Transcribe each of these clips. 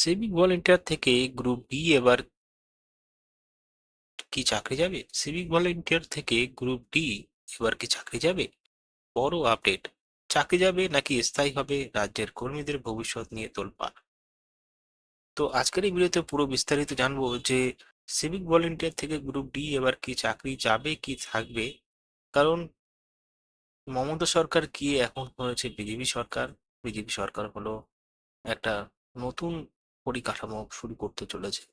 Civic volunteer থেকে group D এবার কি চাকরি যাবে? সিভিক ভলেন্টিয়ার থেকে গ্রুপ ডি এবার কি চাকরি যাবে? বড় আপডেট। চাকরি যাবে নাকি স্থায়ী হবে, রাজ্যের কর্মীদের ভবিষ্যৎ নিয়ে তোলপাড়। তো আজকের এই ভিডিওতে পুরো বিস্তারিত জানবো যে সিভিক ভলেন্টিয়ার থেকে গ্রুপ ডি এবার কি চাকরি যাবে কি থাকবে। কারণ মমতা সরকার কি এখন হয়েছে বিজেপি সরকার। বিজেপি সরকার হলো একটা নতুন পরিকাঠামো শুরু করতে চলেছে।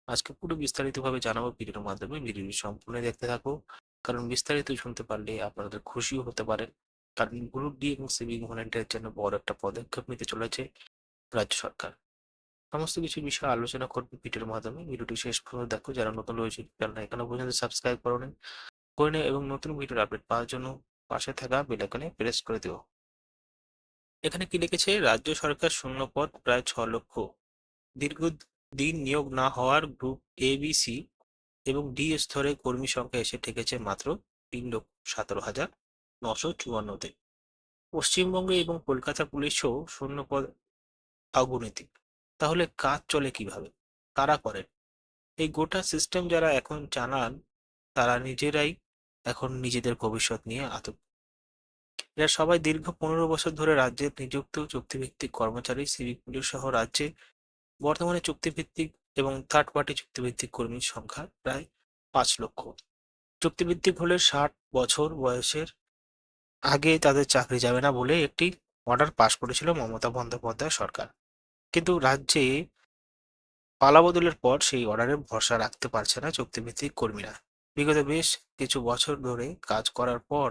আজকে পুরো বিস্তারিতভাবে জানাবো ভিডিওর মাধ্যমে। ভিডিওটি সম্পূর্ণ দেখতে থাকো, কারণ বিস্তারিত শুনতে পারলে আপনাদের খুশিও হতে পারেন। কারণ গ্রুপ ডি এবং সিভিক ভলেন্টিয়ারের জন্য বড় একটা পদক্ষেপ নিতে চলেছে রাজ্য সরকার। সমস্ত কিছু বিষয়ে আলোচনা করবে ভিডিওর মাধ্যমে। ভিডিওটি শেষ পর্যন্ত দেখো। যারা নতুন রয়েছে চ্যানেল এখনো পর্যন্ত সাবস্ক্রাইব করে নে এবং নতুন ভিডিওর আপডেট পাওয়ার জন্য পাশে থাকা বেল আইকনে প্রেস করে দিও। এখানে কি লিখেছে? রাজ্য সরকার শূন্য পদ প্রায় 6 লক্ষ। দীর্ঘদিন নিয়োগ না হওয়ার গ্রুপ এ বি সি এবং ডি স্তরে কর্মী সংখ্যা এসে ঠেকেছে মাত্র 3,17,954-তে। পশ্চিমবঙ্গে এবং কলকাতা পুলিশেও শূন্যপদ অগণিত। তাহলে কাজ চলে কিভাবে? কারা করেন এই গোটা সিস্টেম? যারা এখন চালান তারা নিজেরাই এখন নিজেদের ভবিষ্যৎ নিয়ে আতঙ্ক। এরা সবাই দীর্ঘ 15 বছর ধরে রাজ্যের নিযুক্ত চুক্তিভিত্তিক কর্মচারী। সিভিক পুলিশ সহ রাজ্যে বর্তমানে চুক্তিভিত্তিক এবং থার্ড পার্টি চুক্তিভিত্তিক কর্মীর সংখ্যা প্রায় 5 লক্ষ। চুক্তিভিত্তিক হলে 60 বছর বয়সের আগে তাদের চাকরি যাবে না বলে একটি অর্ডার পাশ করেছিল মমতা বন্দ্যোপাধ্যায় সরকার। কিন্তু রাজ্যে পালাবদলের পর সেই অর্ডারে ভরসা রাখতে পারছে না চুক্তিভিত্তিক কর্মীরা। বিগত বেশ কিছু বছর ধরে কাজ করার পর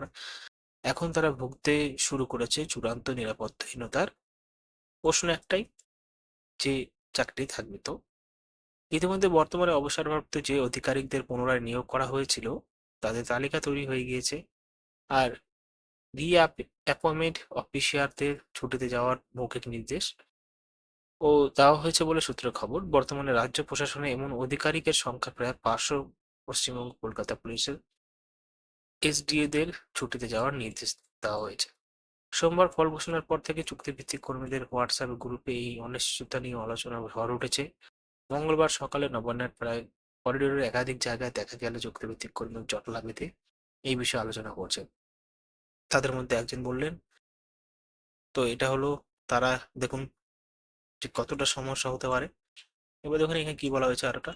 এখন তারা ভুগতে শুরু করেছে চূড়ান্ত নিরাপত্তাহীনতার। প্রশ্ন একটাই, যে চাকরি থাকবে তো? ইতিমধ্যে বর্তমানে অবসরপ্রাপ্ত যে আধিকারিকদের পুনরায় নিয়োগ করা হয়েছিল তাদের তালিকা তৈরি হয়ে গিয়েছে। আর রি অ্যাপয়েন্টমেন্ট অফিসারদের ছুটিতে যাওয়ার মৌখিক নির্দেশ ও দেওয়া হয়েছে বলে সূত্রের খবর। বর্তমানে রাজ্য প্রশাসনে এমন আধিকারিকের সংখ্যা প্রায় 500। পশ্চিমবঙ্গ কলকাতা পুলিশের এসডিএ দের ছুটিতে যাওয়ার নির্দেশ দেওয়া হয়েছে। সোমবার ফল ঘোষণার পর থেকে চুক্তিভিত্তিক কর্মীদের হোয়াটসঅ্যাপ গ্রুপে এই অনিশ্চয়তা নিয়ে আলোচনা ঝড় উঠেছে। মঙ্গলবার সকালে নবান্নের প্রায় করিডোরের একাধিক জায়গায় দেখা গেল চুক্তিভিত্তিক কর্মী জটলা বেঁধে এই বিষয়ে আলোচনা করছেন। তাদের মধ্যে একজন বললেন, তো এটা হলো তারা দেখুন যে কতটা সমস্যা হতে পারে। এবার দেখুন এখানে কি বলা হয়েছে আরেকটা,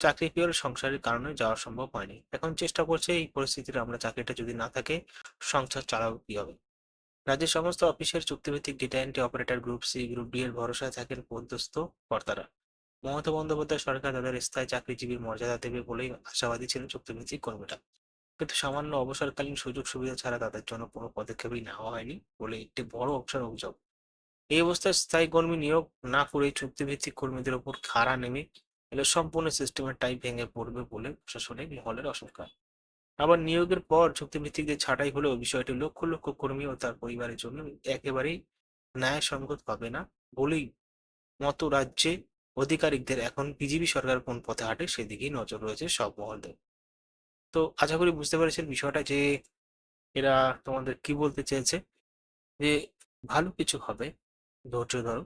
চাকরি পেয়ে সংসারের কারণে যাওয়া সম্ভব হয়নি, এখন চেষ্টা করছে এই পরিস্থিতিতে আমরা চাকরিটা যদি না থাকে সংসার চালাবো কিভাবে। রাজ্যের সমস্ত অফিসের চুক্তিভিত্তিক data entry operator group C group D এর ভরসায় থাকেন মধ্যস্থ কর্তারা। মমতা বন্দ্যোপাধ্যায় সরকার তাদের স্থায়ী চাকরিজীবীর মর্যাদা দেবে বলেই আশাবাদী ছিলেন চুক্তিভিত্তিক কর্মীরা। কিন্তু সামান্য অবসরকালীন সুযোগ সুবিধা ছাড়া তাদের জন্য কোনো পদক্ষেপই নেওয়া হয়নি বলে একটি বড় অংশের অভিযোগ। এই অবস্থায় স্থায়ী কর্মী নিয়োগ না করে চুক্তিভিত্তিক কর্মীদের ওপর খাড়া নেমে এলে সম্পূর্ণ সিস্টেমের টাই ভেঙে পড়বে বলে প্রশাসনিক মহলের আশঙ্কা। আবার নিয়োগের পর চুক্তিভিত্তিকদের ছাঁটাই হলেও বিষয়টি লক্ষ লক্ষ কর্মী ও তার পরিবারের জন্য একেবারেই ন্যায়সঙ্গত হবে না বলেই মতো। রাজ্যে আধিকারিকদের এখন বিজেপি সরকার কোন পথে হাঁটে সেদিকেই নজর রয়েছে সব মহলদের। তো আশা করি বুঝতে পেরেছেন বিষয়টা, যে এরা তোমাদের কি বলতে চেয়েছে, যে ভালো কিছু হবে, ধৈর্য ধরো।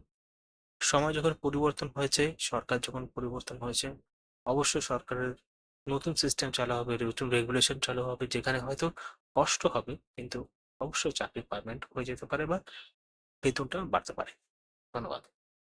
সময় যখন পরিবর্তন হয়েছে, সরকার যখন পরিবর্তন হয়েছে, অবশ্যই সরকারের নতুন সিস্টেম চালু হবে, নতুন রেগুলেশন চালু হবে, যেখানে হয়তো কষ্ট হবে কিন্তু অবশ্যই চাকরি পার্মানেন্ট হয়ে যেতে পারে বা বেতনটা বাড়তে পারে। ধন্যবাদ।